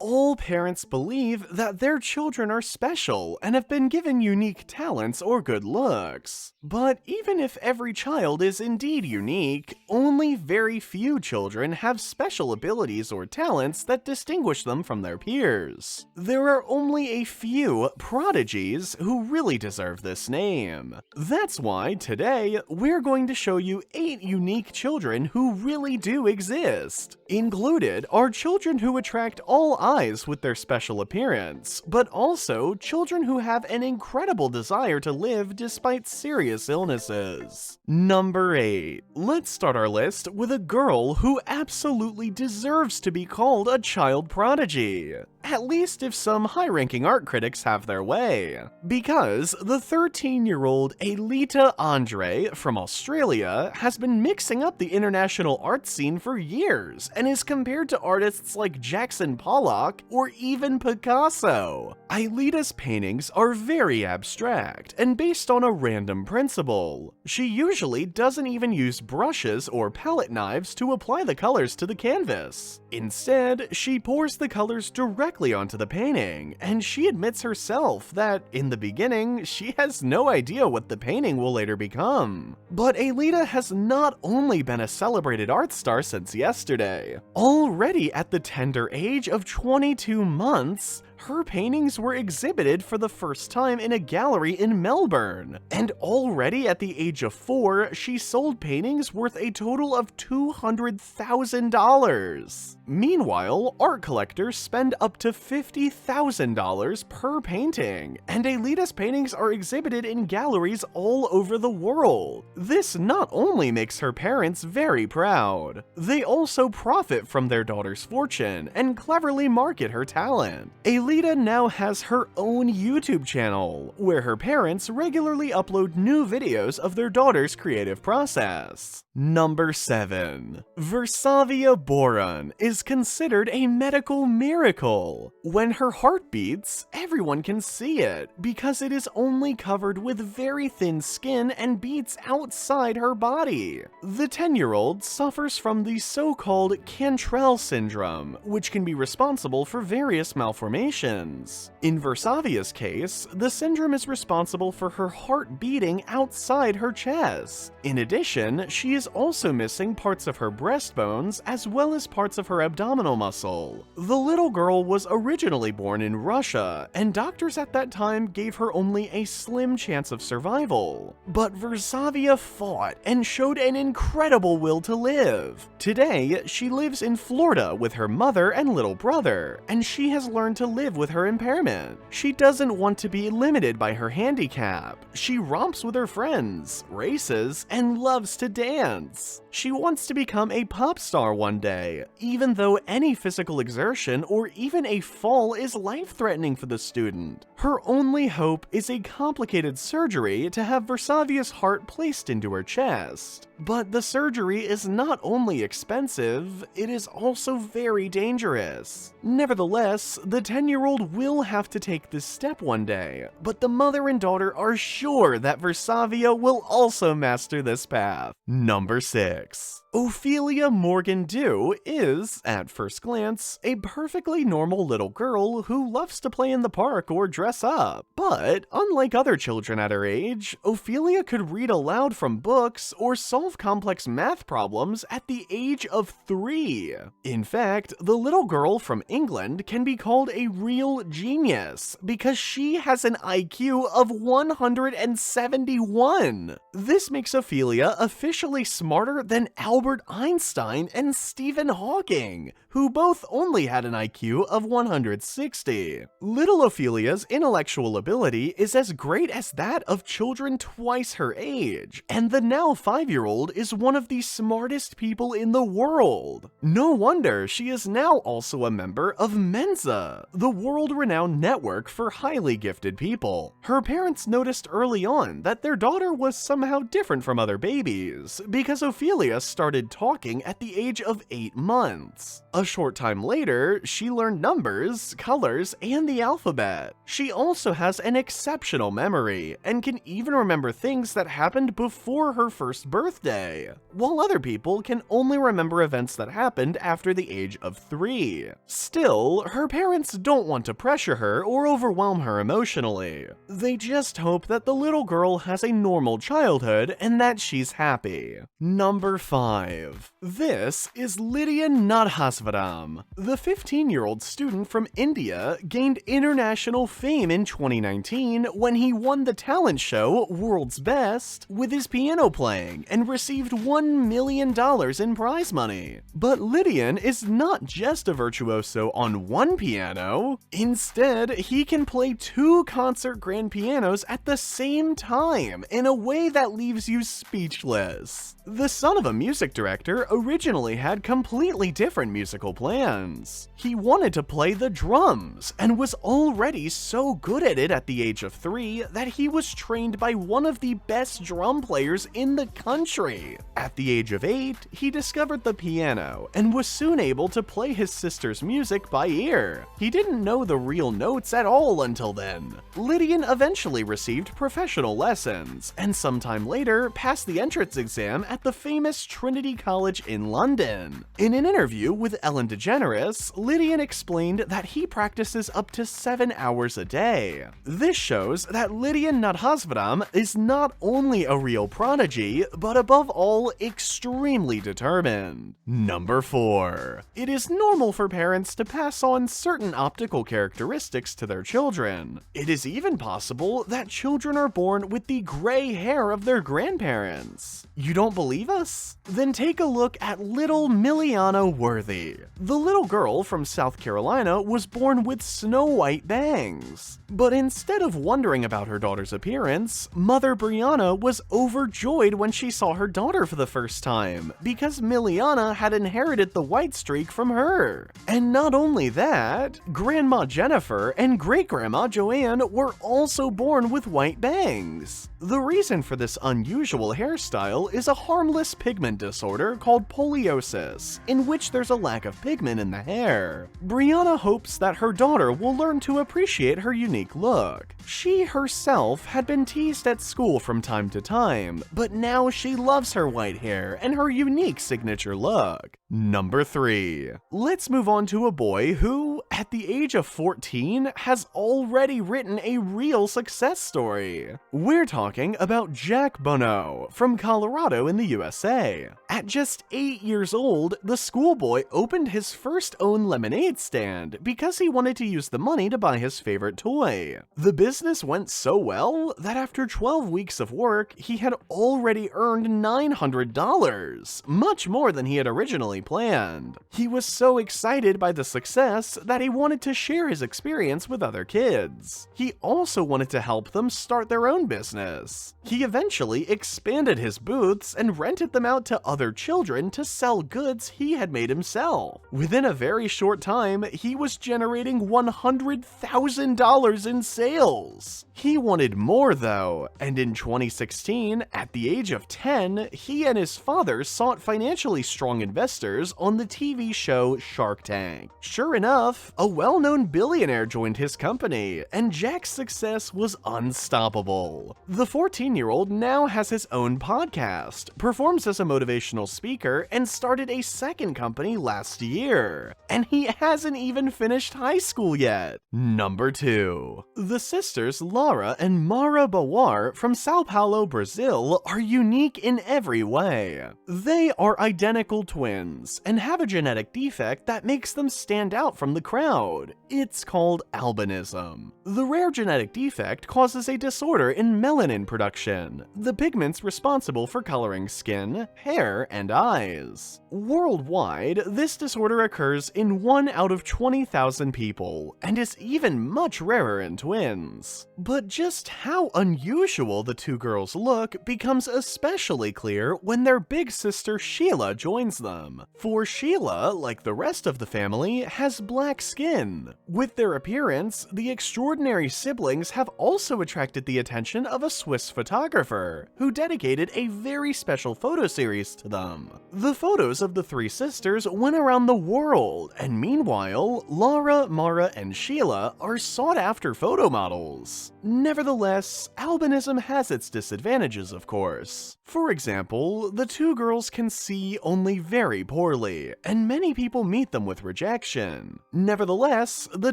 All parents believe that their children are special and have been given unique talents or good looks. But even if every child is indeed unique, only very few children have special abilities or talents that distinguish them from their peers. There are only a few prodigies who really deserve this name. That's why today we're going to show you 8 unique children who really do exist. Included are children who attract all eyes with their special appearance, but also children who have an incredible desire to live despite serious illnesses. Number 8. Let's start our list with a girl who absolutely deserves to be called a child prodigy. At least if some high-ranking art critics have their way. Because the 13-year-old Elita Andre from Australia has been mixing up the international art scene for years and is compared to artists like Jackson Pollock or even Picasso. Elita's paintings are very abstract and based on a random principle. She usually doesn't even use brushes or palette knives to apply the colors to the canvas. Instead, she pours the colors directly onto the painting, and she admits herself that, in the beginning, she has no idea what the painting will later become. But Elita has not only been a celebrated art star since yesterday. Already at the tender age of 22 months, her paintings were exhibited for the first time in a gallery in Melbourne, and already at the age of 4, she sold paintings worth a total of $200,000. Meanwhile, art collectors spend up to $50,000 per painting, and Elita's paintings are exhibited in galleries all over the world. This not only makes her parents very proud, they also profit from their daughter's fortune and cleverly market her talent. Elita now has her own YouTube channel, where her parents regularly upload new videos of their daughter's creative process. Number 7. Versavio Boron is considered a medical miracle. When her heart beats, everyone can see it because it is only covered with very thin skin and beats outside her body. The 10-year-old suffers from the so-called Cantrell syndrome, which can be responsible for various malformations. In Versavio's case, the syndrome is responsible for her heart beating outside her chest. In addition, she is also missing parts of her breastbones as well as parts of her abdominal muscle. The little girl was originally born in Russia, and doctors at that time gave her only a slim chance of survival. But Versavia fought and showed an incredible will to live. Today, she lives in Florida with her mother and little brother, and she has learned to live with her impairment. She doesn't want to be limited by her handicap. She romps with her friends, races, and loves to dance. She wants to become a pop star one day, even though any physical exertion or even a fall is life-threatening for the student. Her only hope is a complicated surgery to have Versavia's heart placed into her chest. But the surgery is not only expensive, it is also very dangerous. Nevertheless, the 10-year-old will have to take this step one day, but the mother and daughter are sure that Versavia will also master this path. Number 6. Ophelia Morgan Do is, at first glance, a perfectly normal little girl who loves to play in the park or dress up. But, unlike other children at her age, Ophelia could read aloud from books or solve complex math problems at the age of 3. In fact, the little girl from England can be called a real genius because she has an IQ of 171. This makes Ophelia officially smarter than Albert Einstein and Stephen Hawking, who both only had an IQ of 160. Little Ophelia's intellectual ability is as great as that of children twice her age, and the now 5-year-old is one of the smartest people in the world. No wonder she is now also a member of Mensa, the world-renowned network for highly gifted people. Her parents noticed early on that their daughter was somehow different from other babies, because Ophelia started started talking at the age of 8 months. A short time later, she learned numbers, colors, and the alphabet. She also has an exceptional memory, and can even remember things that happened before her first birthday, while other people can only remember events that happened after the age of 3. Still, her parents don't want to pressure her or overwhelm her emotionally. They just hope that the little girl has a normal childhood and that she's happy. Number 5. This is Lydian Nothazram. The 15-year-old student from India gained international fame in 2019 when he won the talent show World's Best with his piano playing and received $1 million in prize money. But Lydian is not just a virtuoso on one piano. Instead, he can play 2 concert grand pianos at the same time in a way that leaves you speechless. The son of a music director originally had completely different musical plans. He wanted to play the drums and was already so good at it at the age of 3 that he was trained by one of the best drum players in the country. At the age of 8, he discovered the piano and was soon able to play his sister's music by ear. He didn't know the real notes at all until then. Lydian eventually received professional lessons, and sometime later passed the entrance exam at the famous Trinity College in London. In an interview with Ellen DeGeneres, Lydian explained that he practices up to 7 hours a day. This shows that Lydian Nothazram is not only a real prodigy, but above all, extremely determined. Number 4. It is normal for parents to pass on certain optical characteristics to their children. It is even possible that children are born with the gray hair of their grandparents. You don't believe us? Then take a look at little Miliana Worthy. The little girl from South Carolina was born with snow-white bangs. But instead of wondering about her daughter's appearance, Mother Brianna was overjoyed when she saw her daughter for the first time, because Miliana had inherited the white streak from her. And not only that, Grandma Jennifer and Great-Grandma Joanne were also born with white bangs. The reason for this unusual hairstyle is a harmless pigment disorder called poliosis, in which there's a lack of pigment in the hair. Brianna hopes that her daughter will learn to appreciate her unique look. She herself had been teased at school from time to time, but now she loves her white hair and her unique signature look. Number 3. Let's move on to a boy who, at the age of 14, has already written a real success story. We're talking about Jack Bunno from Colorado in the USA. At just 8 years old, the schoolboy opened his first own lemonade stand because he wanted to use the money to buy his favorite toy. The business went so well that after 12 weeks of work, he had already earned $900, much more than he had originally planned. He was so excited by the success that he wanted to share his experience with other kids. He also wanted to help them start their own business. He eventually expanded his booths and rented them out to other children to sell goods he had made himself. Within a very short time, he was generating $100,000 in sales. He wanted more though, and in 2016, at the age of 10, he and his father sought financially strong investors on the TV show Shark Tank. Sure enough, a well-known billionaire joined his company, and Jack's success was unstoppable. The 14-year-old now has his own podcast, performs as a motivational speaker, and started a second company last year. And he hasn't even finished high school yet. Number 2. The sisters Laura and Mara Boar from Sao Paulo, Brazil are unique in every way. They are identical twins and have a genetic defect that makes them stand out from the crowd. It's called albinism. The rare genetic defect causes a disorder in melanin production, the pigments responsible for coloring skin, hair, and eyes. Worldwide, this disorder occurs in 1 out of 20,000 people, and is even much rarer in twins. But just how unusual the two girls look becomes especially clear when their big sister Sheila joins them. For Sheila, like the rest of the family, has black skin. With their appearance, the extraordinary siblings have also attracted the attention of a Swiss photographer, who dedicated a very special photo series to them. The photos of the three sisters went around the world, and meanwhile, Laura, Mara, and Sheila are sought-after photo models. Nevertheless, albinism has its disadvantages, of course. For example, the two girls can see only very poorly, and many people meet them with rejection. Nevertheless, the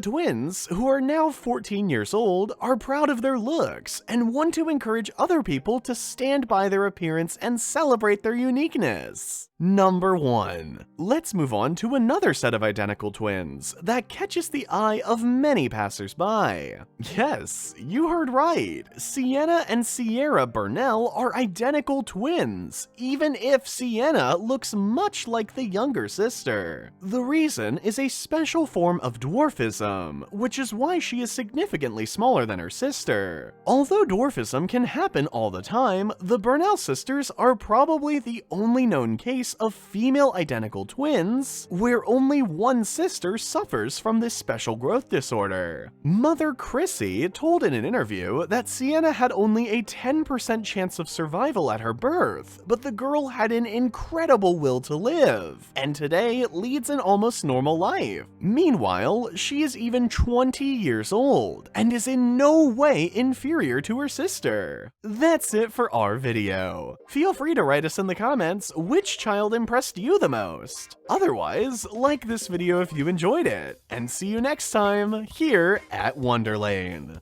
twins, who are now 14 years old, are proud of their looks and want to encourage other people to stand by their appearance and celebrate their uniqueness. Number 1. Let's move on to another set of identical twins that catches the eye of many passersby. Yes, you heard right. Sienna and Sierra Burnell are identical twins, even if Sienna looks much like the younger sister. The reason is a special form of dwarfism, which is why she is significantly smaller than her sister. Although dwarfism can happen all the time, the Burnell sisters are probably the only known case of female identical twins where only one sister suffers from this special growth disorder. Mother Chrissy told in an interview that Sienna had only a 10% chance of survival at her birth, but the girl had an incredible will to live, and today leads an almost normal life. Meanwhile, she is even 20 years old, and is in no way inferior to her sister. That's it for our video. Feel free to write us in the comments which child impressed you the most. Otherwise, like this video if you enjoyed it, and see you next time here at Wonderlane.